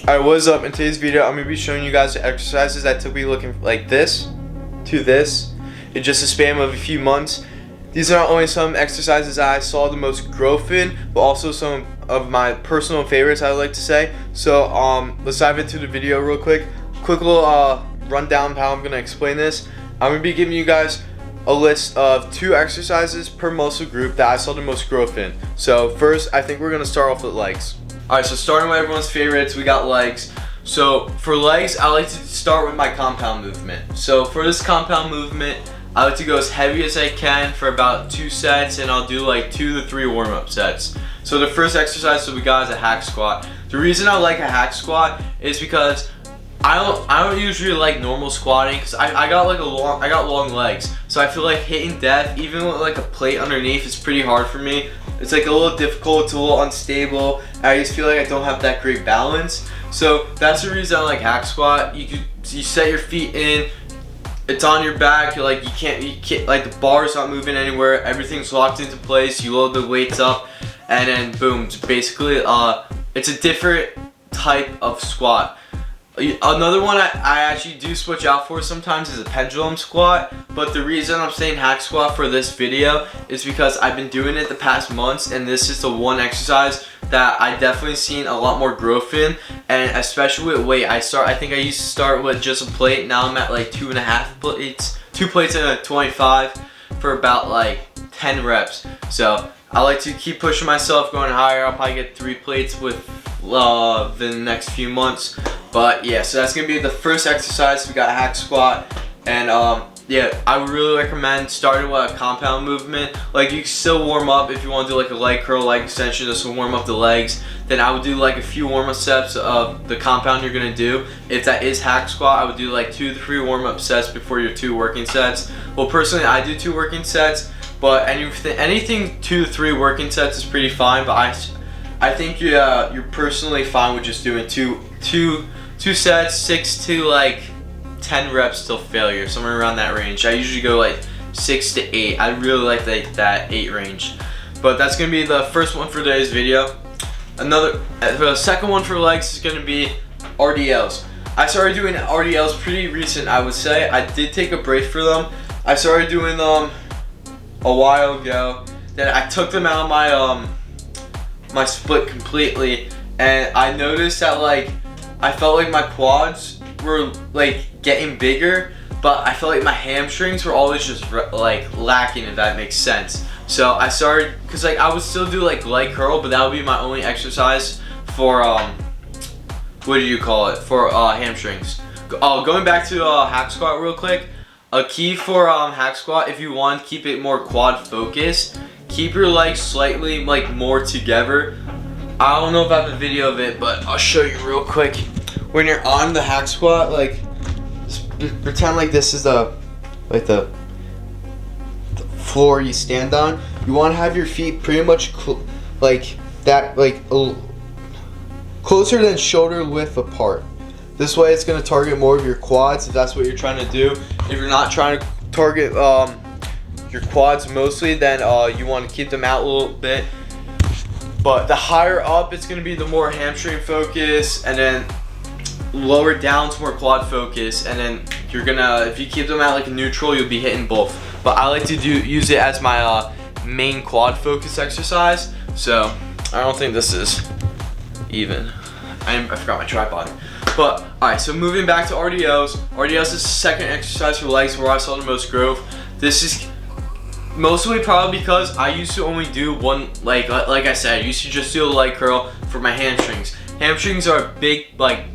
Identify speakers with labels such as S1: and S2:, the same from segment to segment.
S1: Alright, what is up? In today's video, I'm going to be showing you guys the exercises that took me looking like this to this in just a span of a few months. These are not only some exercises that I saw the most growth in, but also some of my personal favorites, I would like to say. So let's dive into the video real quick. Quick little rundown of how I'm going to explain this. I'm going to be giving you guys a list of 2 exercises per muscle group that I saw the most growth in. So first, I think we're going to start off with legs. Alright, so starting with everyone's favorites, we got legs. So for legs, I like to start with my compound movement. So for this compound movement, I like to go as heavy as I can for about 2 sets, and I'll do like 2 to 3 warm-up sets. So the first exercise that we got is a hack squat. The reason I like a hack squat is because I don't usually like normal squatting because I got long legs, so I feel like hitting depth, even with like a plate underneath, is pretty hard for me. It's like a little difficult, it's a little unstable, and I just feel like I don't have that great balance. So that's the reason I like hack squat. You set your feet in, it's on your back, you can't like the bar's not moving anywhere, everything's locked into place, you load the weights up, and then boom, it's basically it's a different type of squat. Another one I actually do switch out for sometimes is a pendulum squat, but the reason I'm saying hack squat for this video is because I've been doing it the past months, and this is the one exercise that I definitely seen a lot more growth in, and especially with weight. I think I used to start with just a plate, now I'm at like 2.5 plates, 2 plates and a 25 for about like 10 reps. So I like to keep pushing myself, going higher. I'll probably get 3 plates with the next few months. But yeah, so that's gonna be the first exercise. We got a hack squat, and yeah, I would really recommend starting with a compound movement. Like, you can still warm up if you want to do like a leg curl, leg extension, just to warm up the legs. Then I would do like a few warm-up sets of the compound you're gonna do. If that is hack squat, I would do like 2 to 3 warm-up sets before your 2 working sets. Well, personally, I do 2 working sets, but anything 2 to 3 working sets is pretty fine. But I think you're personally fine with just doing two sets, 6 to like 10 reps till failure, somewhere around that range. I usually go like 6 to 8. I really like that 8 range. But that's gonna be the first one for today's video. The second one for legs is gonna be RDLs. I started doing RDLs pretty recent, I would say. I did take a break for them. I started doing them a while ago. Then I took them out of my split completely, and I noticed that like I felt like my quads were like getting bigger, but I felt like my hamstrings were always just like lacking, if that makes sense. So I started, because like I would still do like leg curl, but that would be my only exercise for what do you call it, for hamstrings. Going back to hack squat real quick. A key for hack squat, if you want to keep it more quad focused, keep your legs slightly like more together. I don't know if I have a video of it, but I'll show you real quick. When you're on the hack squat, like pretend like this is the floor you stand on. You want to have your feet pretty much closer than shoulder width apart. This way it's going to target more of your quads if that's what you're trying to do. If you're not trying to target your quads mostly, then you want to keep them out a little bit. But the higher up it's going to be, the more hamstring focus, and then lower down to more quad focus, and then you're gonna, if you keep them at like a neutral, you'll be hitting both. But I like to use it as my main quad focus exercise. So I don't think this is even. I forgot my tripod. But alright, so moving back to RDLs. RDLs is the second exercise for legs where I saw the most growth. This is mostly probably because I used to only do one, like I said, I used to just do a leg curl for my hamstrings. Hamstrings are big, like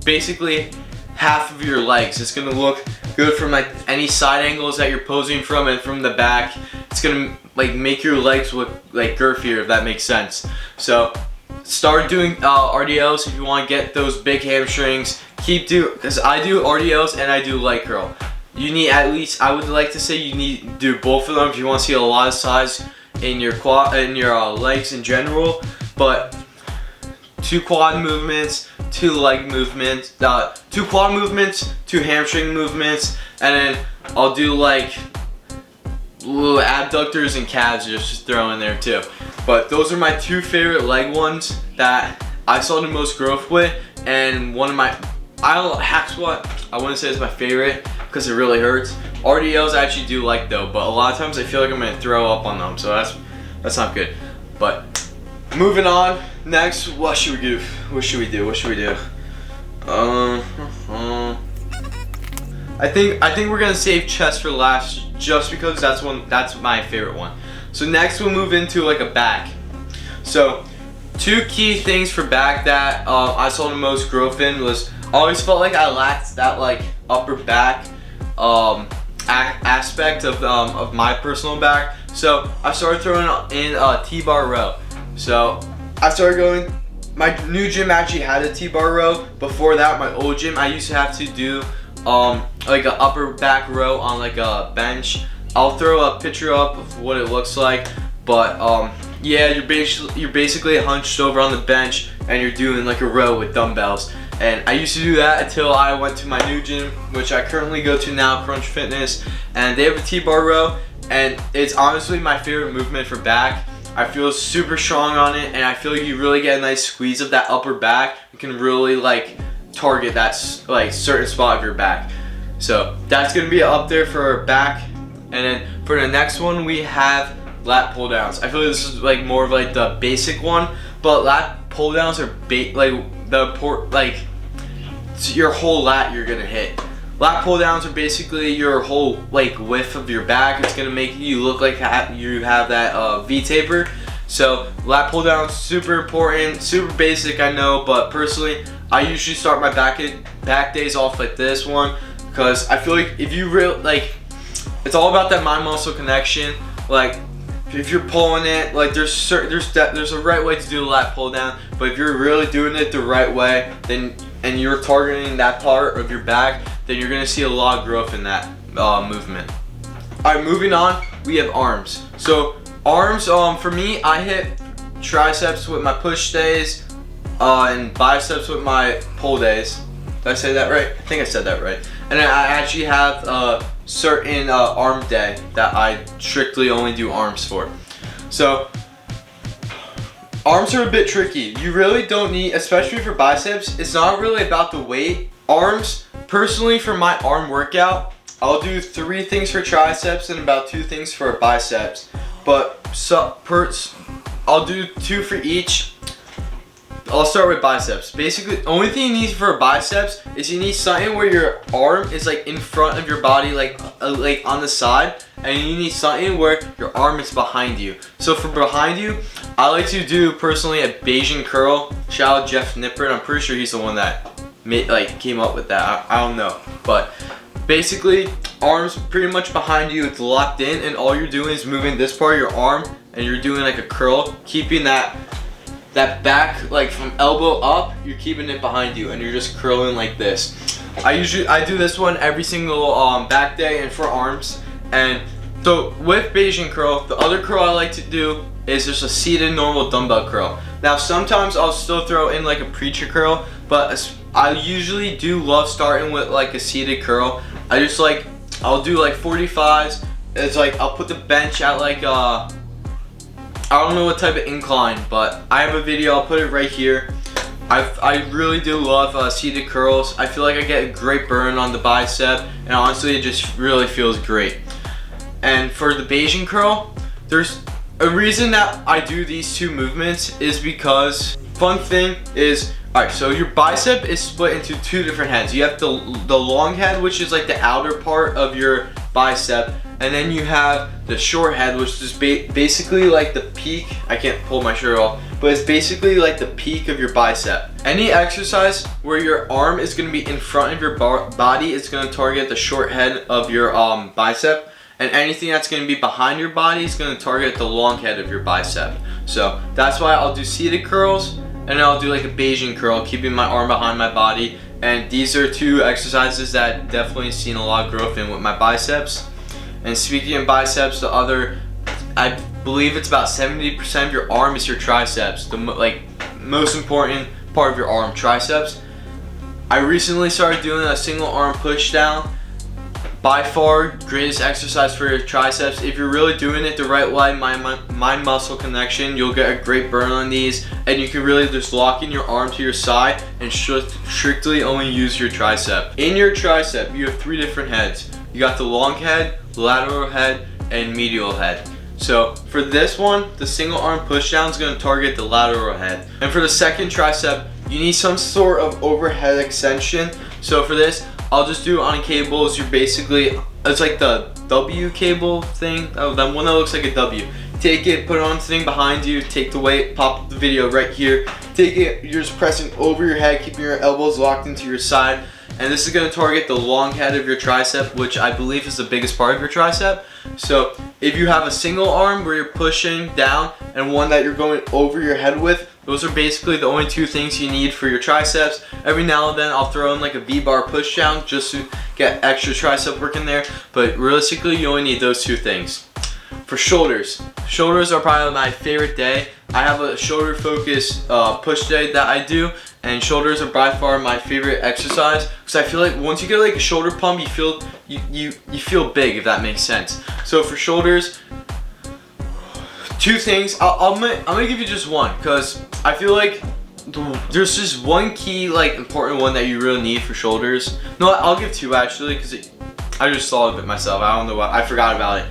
S1: basically half of your legs. It's gonna look good from like any side angles that you're posing from, and from the back. It's gonna like make your legs look like girthier, if that makes sense. So start doing RDLs if you want to get those big hamstrings. Because I do RDLs and I do leg curl. You need at least, I would like to say, you need to do both of them if you want to see a lot of size in your quad, in your legs in general. But 2 quad movements, 2 leg movements, 2 quad movements, 2 hamstring movements, and then I'll do like little abductors and calves just throw in there too. But those are my 2 favorite leg ones that I saw the most growth with. and one of my, hack squat, I wouldn't say it's my favorite because it really hurts. RDLs I actually do like though, but a lot of times I feel like I'm gonna throw up on them, so that's not good. But moving on, next, what should we do? What should we do? I think we're gonna save chest for last, just because that's my favorite one. So next we'll move into like a back. So two key things for back that I saw the most growth in was, I always felt like I lacked that like upper back aspect of my personal back. So I started throwing in a T-bar row. So I started going, my new gym actually had a T-bar row. Before that, my old gym, I used to have to do like an upper back row on like a bench. I'll throw a picture up of what it looks like, but yeah, you're basically hunched over on the bench and you're doing like a row with dumbbells. And I used to do that until I went to my new gym, which I currently go to now, Crunch Fitness, and they have a T-bar row, and it's honestly my favorite movement for back. I feel super strong on it, and I feel like you really get a nice squeeze of that upper back. You can really like target that like certain spot of your back. So that's gonna be up there for back. And then for the next one, we have lat pull downs. I feel like this is like more of like the basic one, but lat pull downs are it's your whole lat you're gonna hit. Lat pull downs are basically your whole like width of your back. It's gonna make you look like you have that V taper. So lat pull downs, super important, super basic, I know, but personally I usually start my back days off like this one, because I feel like if you it's all about that mind muscle connection. Like if you're pulling it, like there's a right way to do a lat pull down, but if you're really doing it the right way, then and you're targeting that part of your back, then you're gonna see a lot of growth in that movement. All right, moving on, we have arms. So arms, for me, I hit triceps with my push days, and biceps with my pull days. Did I say that right? I think I said that right. And then I actually have a certain arm day that I strictly only do arms for. So arms are a bit tricky. You really don't need, especially for biceps, it's not really about the weight. Arms, personally for my arm workout, I'll do 3 things for triceps and about 2 things for biceps. But I'll do 2 for each. I'll start with biceps. Basically, the only thing you need for a biceps is you need something where your arm is like in front of your body, like on the side, and you need something where your arm is behind you. So for behind you, I like to do personally a Bayesian curl. Shout out Jeff Nippert. I'm pretty sure he's the one that came up with that. I don't know, but basically arms pretty much behind you. It's locked in, and all you're doing is moving this part of your arm, and you're doing like a curl, keeping that back, like from elbow up, you're keeping it behind you, and you're just curling like this. I do this one every single back day and for arms. And so with Bayesian curl, the other curl I like to do is just a seated normal dumbbell curl. Now sometimes I'll still throw in like a preacher curl, but I usually do love starting with like a seated curl. I'll do like 45s. It's like I'll put the bench at like I don't know what type of incline, but I have a video, I'll put it right here. I really do love seated curls. I feel like I get a great burn on the bicep, and honestly it just really feels great. And for the Bayesian curl, there's a reason that I do these 2 movements is because, fun thing is, alright, so your bicep is split into 2 different heads. You have the long head, which is like the outer part of your bicep, and then you have the short head, which is basically like the peak. I can't pull my shirt off, but it's basically like the peak of your bicep. Any exercise where your arm is going to be in front of your body is going to target the short head of your bicep, and anything that's going to be behind your body is going to target the long head of your bicep. So that's why I'll do seated curls, and then I'll do like a Bayesian curl, keeping my arm behind my body. And these are 2 exercises that definitely seen a lot of growth in with my biceps. And speaking of biceps, I believe it's about 70% of your arm is your triceps. The most important part of your arm, triceps. I recently started doing a single arm push down. by far greatest exercise for your triceps. If you're really doing it the right way, mind muscle connection, you'll get a great burn on these, and you can really just lock in your arm to your side and strictly only use your tricep. In your tricep, you have 3 different heads. You got the long head, lateral head, and medial head. So for this one, the single arm push down is going to target the lateral head. And for the second tricep, you need some sort of overhead extension. So for this, I'll just do it on cables. You're basically, it's like the W cable thing, that one that looks like a W. Take it, put it on the thing behind you, take the weight, pop up the video right here. Take it, you're just pressing over your head, keeping your elbows locked into your side. And this is going to target the long head of your tricep, which I believe is the biggest part of your tricep. So if you have a single arm where you're pushing down and one that you're going over your head with, those are basically the only 2 things you need for your triceps. Every now and then I'll throw in like a V-bar push down just to get extra tricep work in there, but realistically you only need those 2 things. For shoulders, shoulders are probably my favorite day. I have a shoulder focused push day that I do, and shoulders are by far my favorite exercise because I feel like once you get like a shoulder pump, you feel big, if that makes sense. So for shoulders, 2 things. I'm gonna give you just one because I feel like there's just one key like important one that you really need for shoulders. No, I'll give 2 actually because I just thought of it myself. I don't know why I forgot about it.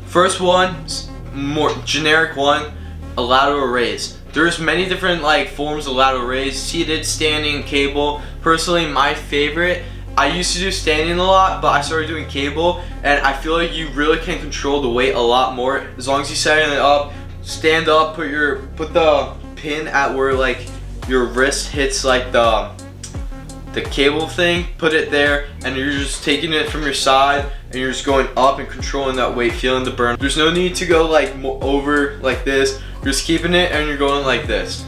S1: First one, more generic one, a lateral raise. There's many different like forms of lateral raise, seated, standing, cable. Personally, my favorite, I used to do standing a lot, but I started doing cable, and I feel like you really can control the weight a lot more as long as you set it up, stand up, put the pin at where like your wrist hits like the cable thing, put it there, and you're just taking it from your side and you're just going up and controlling that weight, feeling the burn. There's no need to go like over like this. You're just keeping it and you're going like this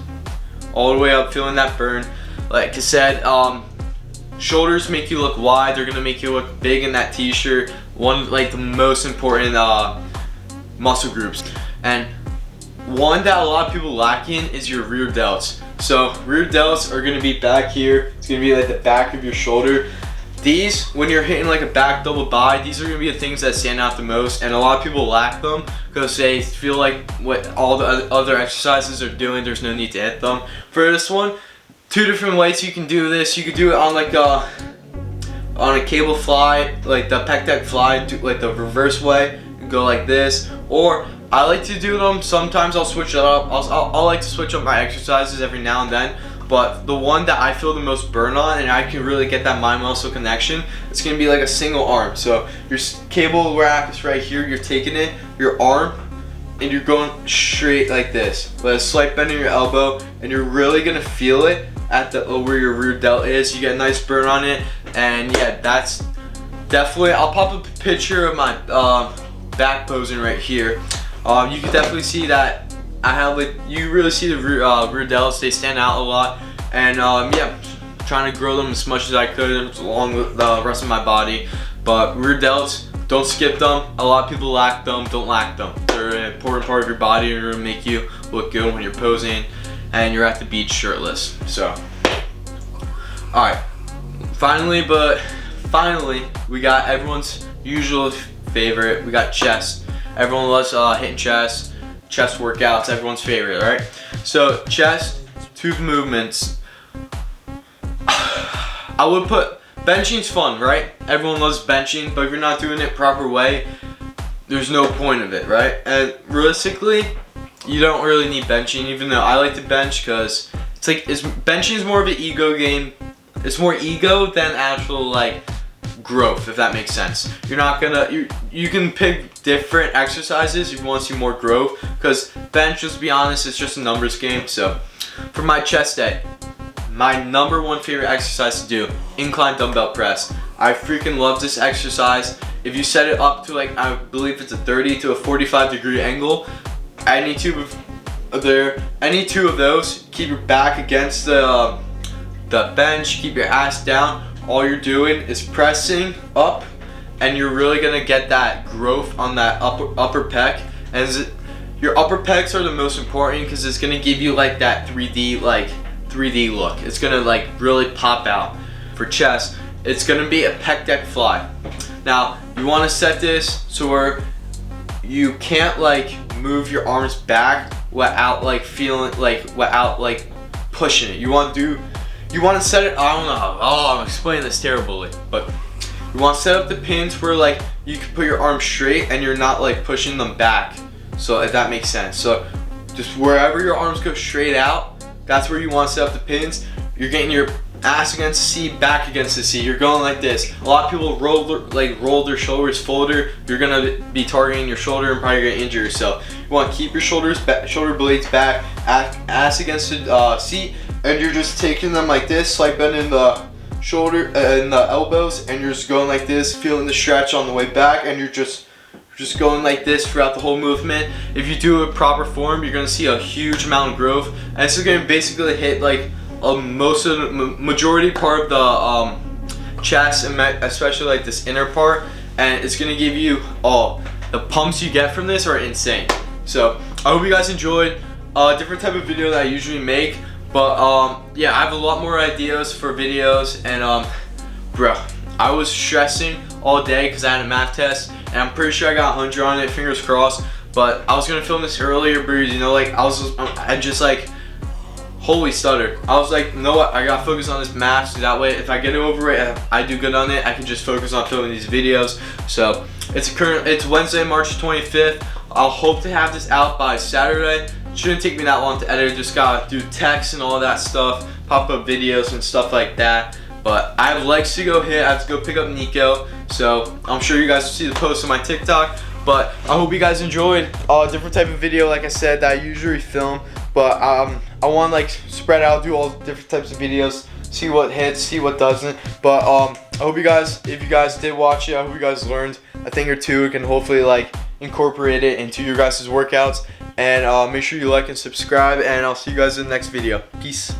S1: all the way up, feeling that burn. Like I said, shoulders make you look wide. They're gonna make you look big in that t-shirt. One like the most important muscle groups, and one that a lot of people lack in is your rear delts. So rear delts are gonna be back here. It's gonna be like the back of your shoulder. These, when you're hitting like a back double bi, these are gonna be the things that stand out the most, and a lot of people lack them because they feel like what all the other exercises are doing, there's no need to hit them. For this one, 2 different ways you can do this. You could do it on like on a cable fly, like the pec deck fly, like the reverse way, and go like this. Or I like to do them, sometimes I'll switch it up. I'll like to switch up my exercises every now and then. But the one that I feel the most burn on, and I can really get that mind muscle connection, it's gonna be like a single arm. So your cable rack is right here, you're taking it, your arm, and you're going straight like this with a slight bend in your elbow, and you're really gonna feel it at the where your rear delt is. You get a nice burn on it, and yeah, that's definitely, I'll pop up a picture of my back posing right here. You can definitely see that I have like, you really see the rear delts, they stand out a lot, and yeah, trying to grow them as much as I could along with the rest of my body. But rear delts, don't skip them. A lot of people lack them, don't lack them. They're an important part of your body. They're gonna make you look good when you're posing and you're at the beach shirtless. So, alright, finally, we got everyone's usual favorite. We got chest. Everyone loves hitting chest workouts, everyone's favorite, right? So chest, 2 movements. I would put, benching's fun, right? Everyone loves benching, but if you're not doing it proper way, there's no point of it, right? And realistically, you don't really need benching, even though I like to bench because it's like, benching is more of an ego game. It's more ego than actual like growth, if that makes sense. You're not gonna, you can pick different exercises if you want to see more growth, because bench, just to be honest, it's just a numbers game. So for my chest day, my #1 favorite exercise to do, incline dumbbell press. I freaking love this exercise. If you set it up to like, I believe it's a 30 to a 45 degree angle, any 2 of those, keep your back against the bench, keep your ass down. All you're doing is pressing up, and you're really gonna get that growth on that upper pec. And your upper pecs are the most important because it's gonna give you like that 3D look. It's gonna like really pop out. For chest, it's gonna be a pec deck fly. Now you want to set this so where you can't like move your arms back without like feeling like without like pushing it. You want to set it, I don't know, oh, I'm explaining this terribly, but you want to set up the pins where like you can put your arms straight and you're not like pushing them back. So if that makes sense. So just wherever your arms go straight out, that's where you want to set up the pins. You're getting your ass against the seat, back against the seat. You're going like this. A lot of people roll their shoulders forward. You're gonna be targeting your shoulder and probably gonna injure yourself. You want to keep your shoulder blades back, ass against the seat, and you're just taking them like this, like bending the shoulder and the elbows, and you're just going like this, feeling the stretch on the way back, and you're just going like this throughout the whole movement. If you do a proper form, you're gonna see a huge amount of growth, and it's gonna basically hit like most of the majority part of the chest, and especially like this inner part, and it's gonna give you the pumps you get from this are insane. So I hope you guys enjoyed a different type of video that I usually make, but yeah, I have a lot more ideas for videos, and bro, I was stressing all day because I had a math test, and I'm pretty sure I got 100 on it, fingers crossed. But I was gonna film this earlier, but you know, like I just like holy stutter. I was like, you know what, I gotta focus on this math, so that way if I get it over it, I do good on it, I can just focus on filming these videos. So it's Wednesday, March 25th. I'll hope to have this out by Saturday. Shouldn't take me that long to edit, just gotta do text and all that stuff, pop up videos and stuff like that. But I have legs to go hit, I have to go pick up Nico, so I'm sure you guys will see the post on my TikTok. But I hope you guys enjoyed a different type of video, like I said, that I usually film. But I want to like spread out, do all different types of videos, see what hits, see what doesn't. But I hope you guys, if you guys did watch it, I hope you guys learned a thing or two and can hopefully like incorporate it into your guys' workouts. And make sure you like and subscribe, and I'll see you guys in the next video. Peace.